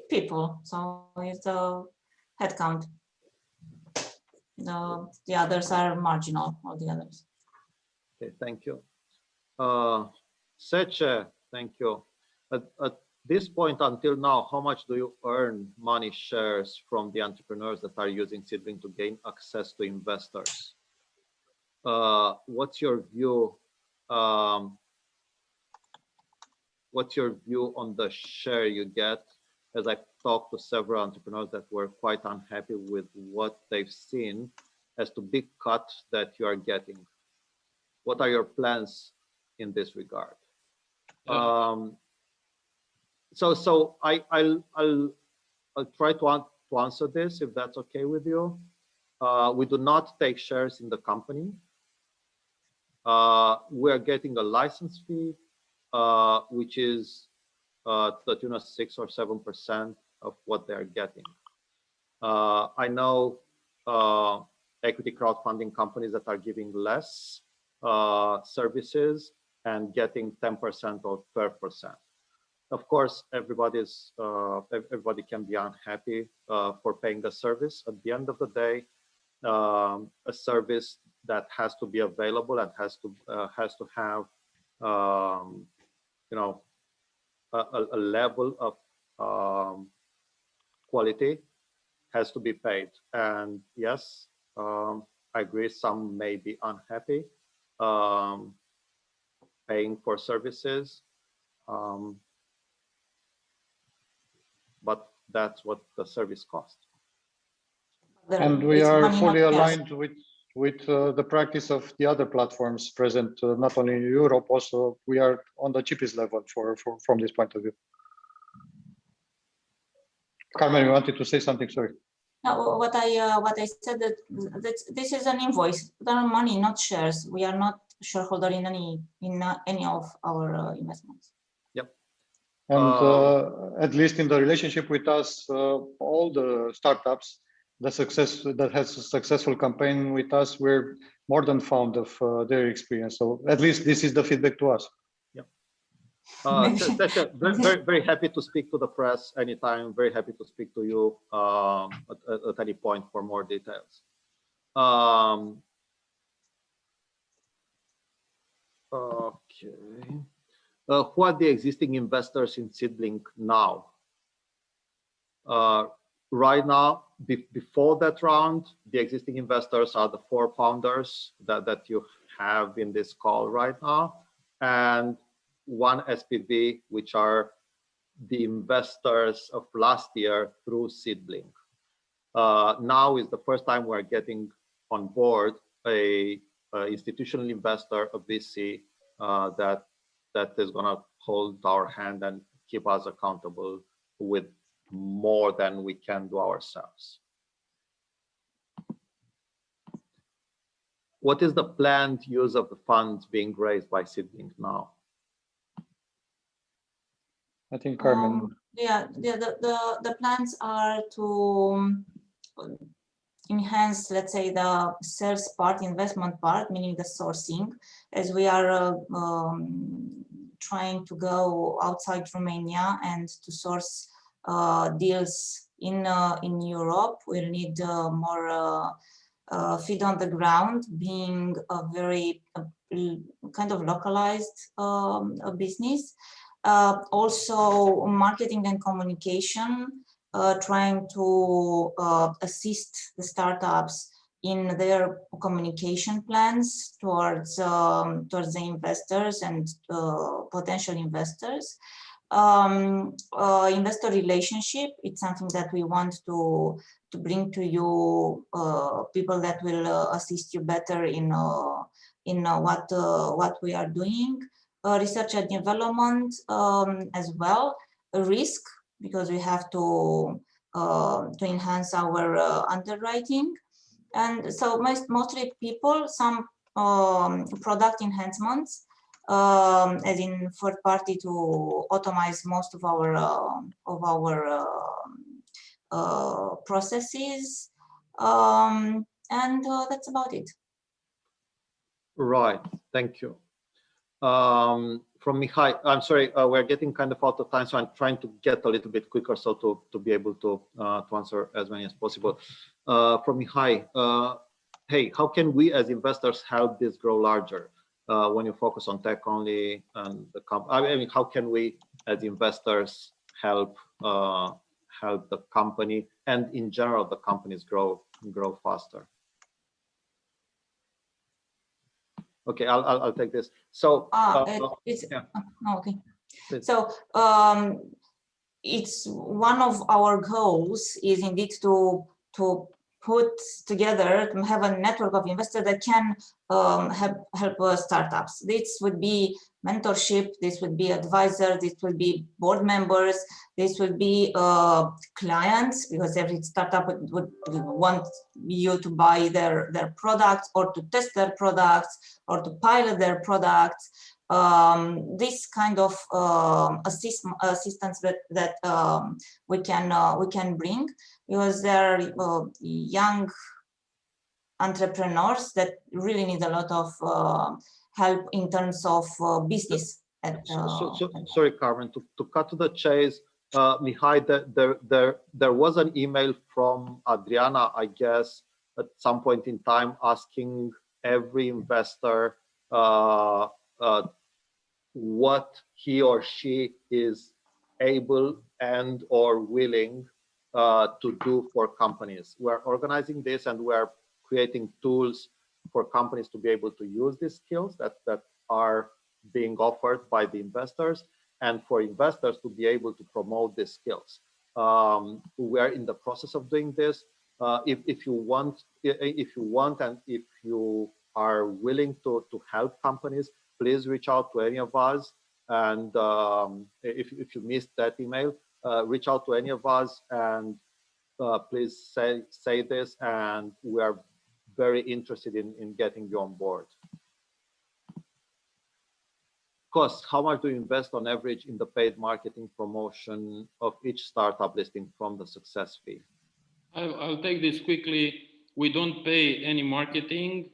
People, so it's a headcount. The others are marginal, all the others. Okay, thank you. Seche, thank you. At this point until now, how much do you earn money shares from the entrepreneurs that are using SeedBlink to gain access to investors? What's your view? What's your view on the share you get? As I've talked to several entrepreneurs that were quite unhappy with what they've seen as to big cuts that you are getting. What are your plans in this regard? So I'll try to answer this if that's okay with you. We do not take shares in the company. We are getting a license fee, which is to the tune of 6 or 7% of what they're getting. I know equity crowdfunding companies that are giving less services and getting 10% or 12%. Of course, everybody can be unhappy for paying the service. At the end of the day, a service that has to be available and has to have you know, a level of quality has to be paid. And yes, I agree, some may be unhappy paying for services, but that's what the service costs. And we are fully aligned with the practice of the other platforms present, not only in Europe, also we are on the cheapest level from this point of view. Carmen, you wanted to say something, sorry. No, what I said that this is an invoice, there are money, not shares. We are not shareholder in any of our investments. Yep. And at least in the relationship with us, all the startups, that has a successful campaign with us, we're more than fond of their experience. So at least this is the feedback to us. Yeah. Very, very happy to speak to the press anytime. Very happy to speak to you at any point for more details. Okay. Who are the existing investors in SeedBlink now? Right now, before that round, the existing investors are the 4 founders that you have in this call right now, and 1 SPV, which are the investors of last year through SeedBlink. Now is the first time we're getting on board a institutional investor, a VC, that is going to hold our hand and keep us accountable with more than we can do ourselves. What is the planned use of the funds being raised by SeedBlink now? I think Carmen The plans are to enhance, let's say, the sales part, investment part, meaning the sourcing, as we are trying to go outside Romania and to source deals in Europe. We'll need more feet on the ground, being a very kind of localized business. Also marketing and communication, trying to assist the startups in their communication plans towards the investors and potential investors. Investor relationship, it's something that we want to bring to you, people that will assist you better in what we are doing. Research and development as well. Risk, because we have to enhance our underwriting. And so mostly people, some product enhancements, as in third party to automate most of our processes, and that's about it. Right, thank you. From Mihai, I'm sorry, we're getting kind of out of time, so I'm trying to get a little bit quicker, so to be able to answer as many as possible. From Mihai, hey, how can we as investors help this grow larger? When you focus on tech only and the I mean, how can we as investors help help the company and in general the companies grow faster? Okay, I'll take this. So okay. Please. So it's one of our goals is indeed to put together, to have a network of investors that can help startups. This would be mentorship, this would be advisor, this would be board members, this would be clients, because every startup would want you to buy their products or to test their products or to pilot their products. This kind of assistance that we can bring, because there are young entrepreneurs that really need a lot of help in terms of business. Sorry, Carmen, to cut to the chase, Mihai, there was an email from Adriana, I guess, at some point in time, asking every investor what he or she is able and or willing to do for companies. We're organizing this and we're creating tools for companies to be able to use these skills that are being offered by the investors, and for investors to be able to promote these skills. We are in the process of doing this. If you want and if you are willing to help companies, please reach out to any of us. And if you missed that email, reach out to any of us and please say this, and we are very interested in getting you on board. Cost, how much do you invest on average in the paid marketing promotion of each startup listing from the success fee? I'll take this quickly. We don't pay any marketing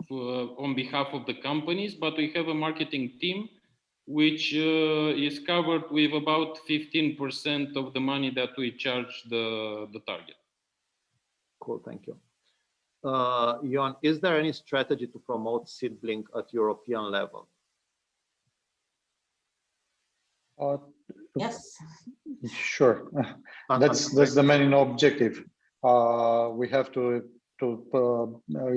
on behalf of the companies, but we have a marketing team which is covered with about 15% of the money that we charge the target. Cool, thank you. Ioan, is there any strategy to promote SeedBlink at European level? Yes. Sure. That's the main objective. We have to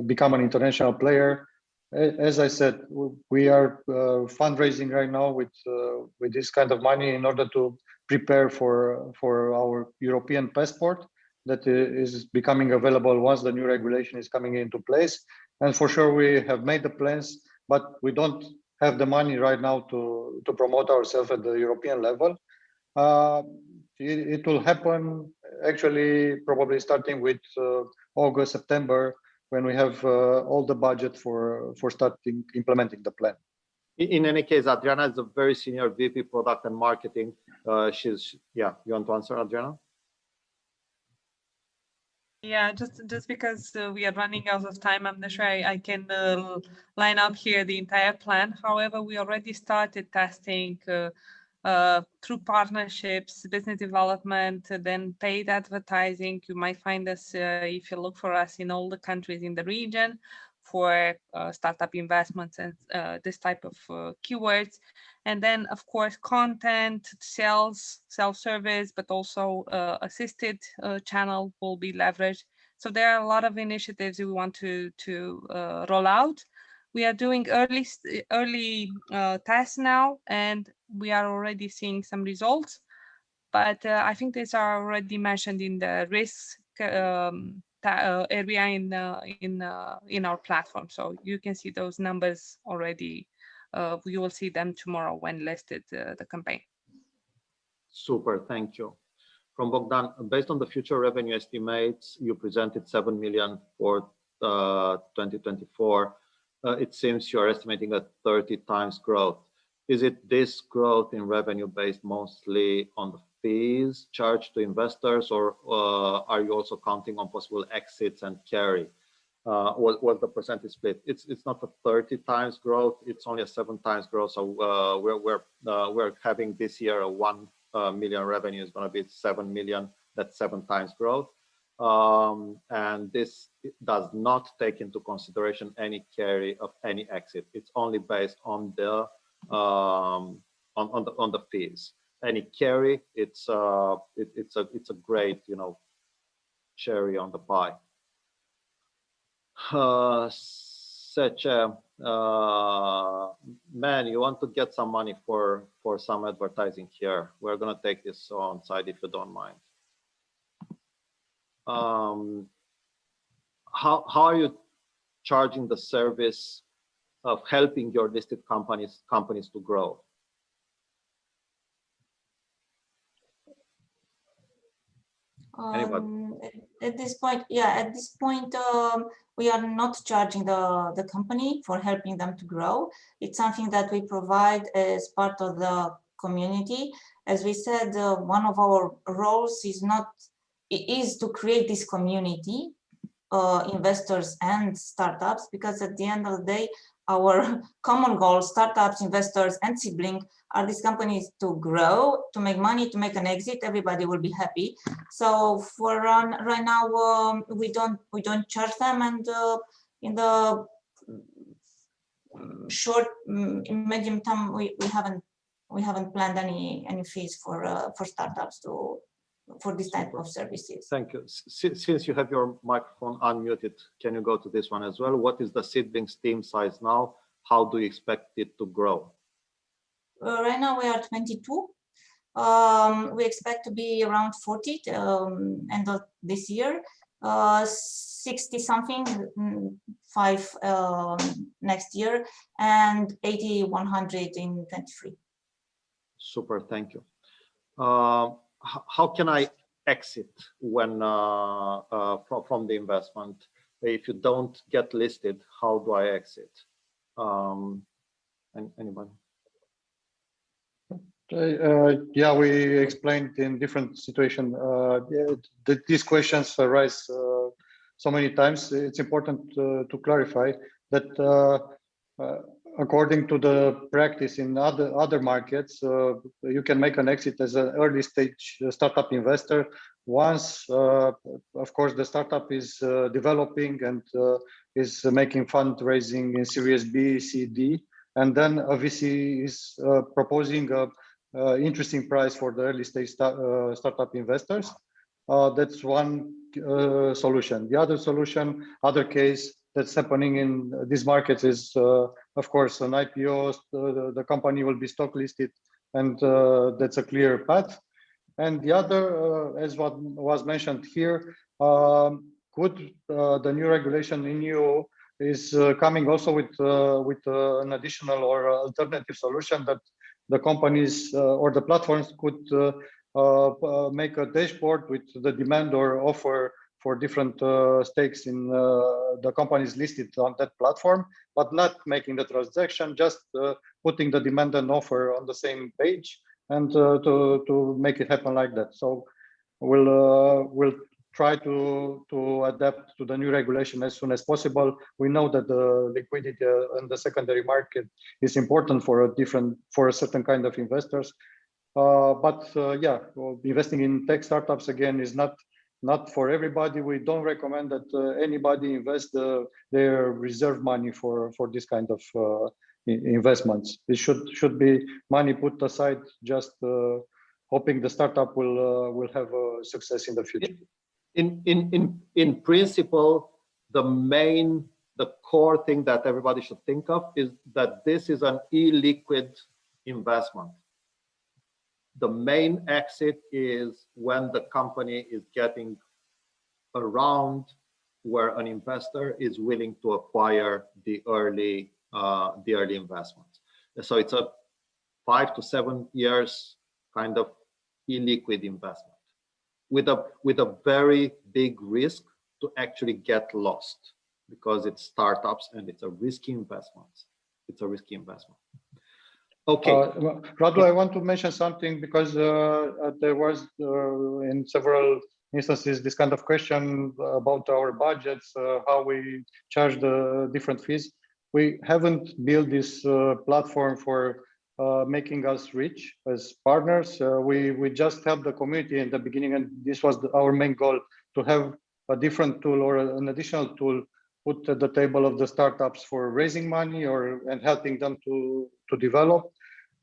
become an international player. As I said, we are fundraising right now with this kind of money in order to prepare for our European passport that is becoming available once the new regulation is coming into place. And for sure, we have made the plans, but we don't have the money right now to promote ourselves at the European level. It will happen actually probably starting with August, September, when we have all the budget for starting implementing the plan. In any case, Adriana is a very senior VP product and marketing. You want to answer, Adriana? Yeah, just because we are running out of time, I'm not sure I can line up here the entire plan. However, we already started testing through partnerships, business development, then paid advertising. You might find us if you look for us in all the countries in the region for startup investments and this type of keywords. And then, of course, content, sales, self-service, but also assisted channel will be leveraged. So there are a lot of initiatives we want to roll out. We are doing early tests now, and we are already seeing some results. But I think these are already mentioned in the risk area in our platform. So you can see those numbers already. We will see them tomorrow when listed the campaign. Super, thank you. From Bogdan, based on the future revenue estimates, you presented 7 million for 2024. It seems you're estimating a 30 times growth. Is it this growth in revenue based mostly on the fees charged to investors, or are you also counting on possible exits and carry? What's the percentage split? It's not a 30 times growth, it's only a 7 times growth. So we're having this year a 1 million revenue is going to be 7 million, that's 7 times growth. And this does not take into consideration any carry of any exit. It's only based on the fees. Any carry, it's a great, you know, cherry on the pie. Man, you want to get some money for some advertising here. We're gonna take this on side if you don't mind. How are you charging the service of helping your listed companies to grow? At this point, we are not charging the company for helping them to grow. It's something that we provide as part of the community. As we said, one of our roles is to create this community, investors and startups, because at the end of the day, our common goal, startups, investors, and SeedBlink, are these companies to grow, to make money, to make an exit. Everybody will be happy. So for right now, we don't charge them, and in the short, medium term, we haven't planned any fees for startups for this type of services. Thank you. Since you have your microphone unmuted, can you go to this one as well? What is the SeedBlink's team size now? How do you expect it to grow? Right now we are 22. We expect to be around 40 end of this year. 60 something, 5 next year, and 80, 100 in 23. Super, thank you. How can I exit when from the investment? If you don't get listed, how do I exit? Anybody? Yeah, we explained in different situations. These questions arise so many times. It's important to clarify that according to the practice in other markets, you can make an exit as an early stage startup investor once, of course, the startup is developing and is making fundraising in Series B, C, D, and then a VC is proposing a interesting price for the early stage startup investors. That's one solution. The other solution, other case that's happening in these markets is, of course, an IPO. The company will be stock listed, and that's a clear path. And the other, as what was mentioned here, the new regulation in EU is coming also with an additional or alternative solution that the companies or the platforms could make a dashboard with the demand or offer for different stakes in the companies listed on that platform, but not making the transaction, just putting the demand and offer on the same page, and to make it happen like that. So we'll try to adapt to the new regulation as soon as possible. We know that the liquidity in the secondary market is important for a certain kind of investors. But yeah, investing in tech startups again is not for everybody. We don't recommend that anybody invest their reserve money for this kind of investments. It should be money put aside, just hoping the startup will have success in the future. In principle, the core thing that everybody should think of is that this is an illiquid investment. The main exit is when the company is getting around where an investor is willing to acquire the early investments. So it's a 5 to 7 years kind of illiquid investment with a very big risk to actually get lost, because it's startups and it's a risky investment. It's a risky investment. Okay. Radu, I want to mention something, because there was in several instances this kind of question about our budgets, how we charge the different fees. We haven't built this platform for making us rich as partners. We just helped the community in the beginning, and this was our main goal, to have a different tool or an additional tool put at the table of the startups for raising money and helping them to develop.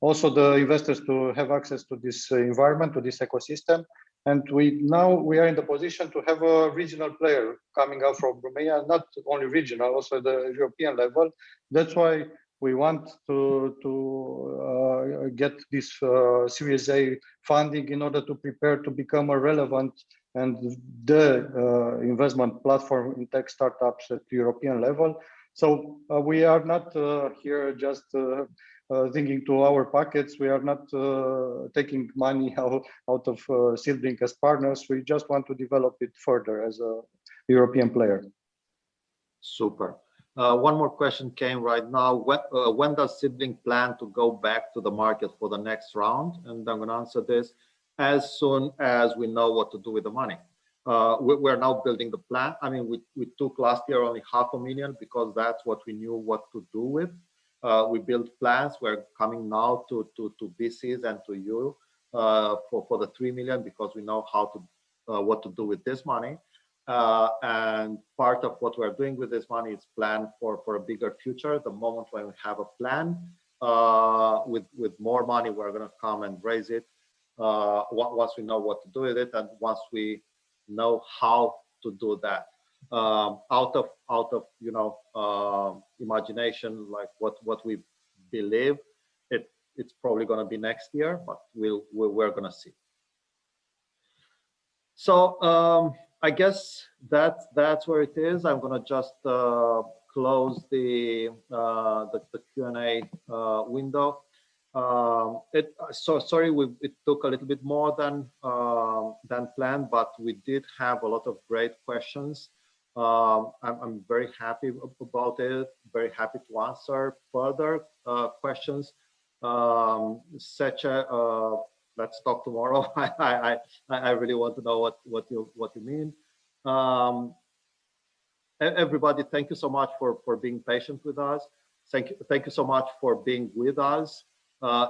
Also the investors to have access to this environment, to this ecosystem. And we are in the position to have a regional player coming out from Romania, not only regional, also the European level. That's why we want to get this Series A funding in order to prepare to become a relevant and the investment platform in tech startups at the European level. So we are not here just thinking to our pockets. We are not taking money out of SeedBlink as partners. We just want to develop it further as a European player. Super. One more question came right now. When does SeedBlink plan to go back to the market for the next round? And I'm going to answer this as soon as we know what to do with the money. We're now building the plan. I mean, we took last year only $500,000 because that's what we knew what to do with. We built plans. We're coming now to VCs and to you for the 3 million, because we know what to do with this money. And part of what we're doing with this money is plan for a bigger future. The moment when we have a plan with more money, we're going to come and raise it once we know what to do with it, and once we know how to do that. Out of imagination, like what we believe, it's probably going to be next year, but we're going to see. So I guess that's where it is. I'm going to just close the Q&A window. Sorry, it took a little bit more than planned, but we did have a lot of great questions. I'm very happy about it. Very happy to answer further questions. Such a let's talk tomorrow. I really want to know what you mean. Everybody, thank you so much for being patient with us. Thank you so much for being with us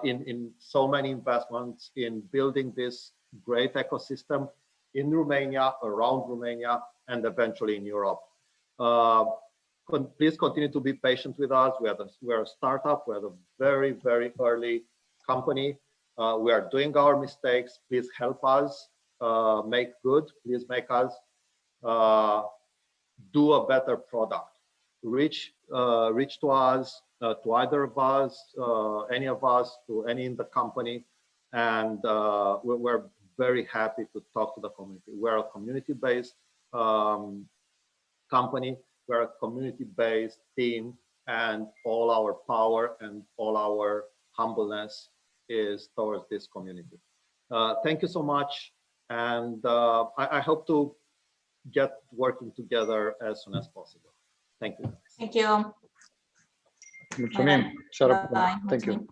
in so many investments in building this great ecosystem in Romania, around Romania, and eventually in Europe. Please continue to be patient with us. We're a startup. We're a very, very early company. We are doing our mistakes. Please help us make good. Please make us do a better product. Reach to us, to either of us, any of us, to any in the company, and we're very happy to talk to the community. We're a community-based company. We're a community-based team, and all our power and all our humbleness is towards this community. Thank you so much, and I hope to get working together as soon as possible. Thank you. Thank you. Mulțumim. Bye. Thank you.